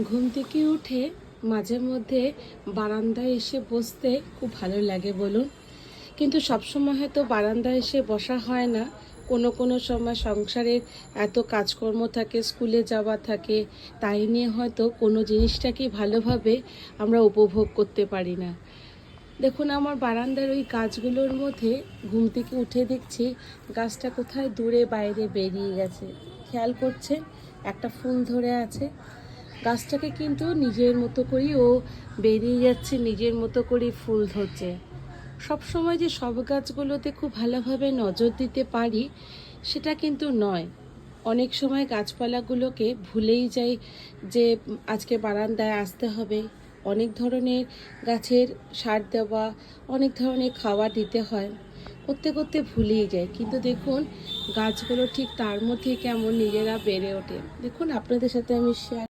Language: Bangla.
ঘুম থেকে উঠে মাঝে মধ্যে বারান্দায় এসে বসতে খুব ভালো লাগে বলুন। কিন্তু সবসময় হয়তো বারান্দায় এসে বসা হয় না। কোনো কোনো সময় সংসারের এত কাজকর্ম থাকে, স্কুলে যাওয়া থাকে, তাই নিয়ে হয়তো কোনো জিনিসটাকে ভালোভাবে আমরা উপভোগ করতে পারি না। দেখুন, আমার বারান্দার ওই গাছগুলোর মধ্যে ঘুম থেকে উঠে দেখছি গাছটা কোথায় দূরে বাইরে বেরিয়ে গেছে। খেয়াল করছেন, একটা ফুল ধরে আছে। গাছটাকে কিন্তু নিজের মতো করেই ও বেরিয়ে যাচ্ছে, নিজের মতো করেই ফুল ধরছে। সব সময় যে সব গাছগুলোতে খুব ভালোভাবে নজর দিতে পারি সেটা কিন্তু নয়। অনেক সময় গাছপালাগুলোকে ভুলেই যাই যে আজকে বারান্দায় আসতে হবে। অনেক ধরনের গাছের সার দেওয়া, অনেক ধরনের খাবার দিতে হয়, করতে করতে ভুলেই যায়। কিন্তু দেখুন, গাছগুলো ঠিক তার মধ্যে কেমন নিজেরা বেড়ে ওঠে। দেখুন, আপনাদের সাথে আমি শেয়ার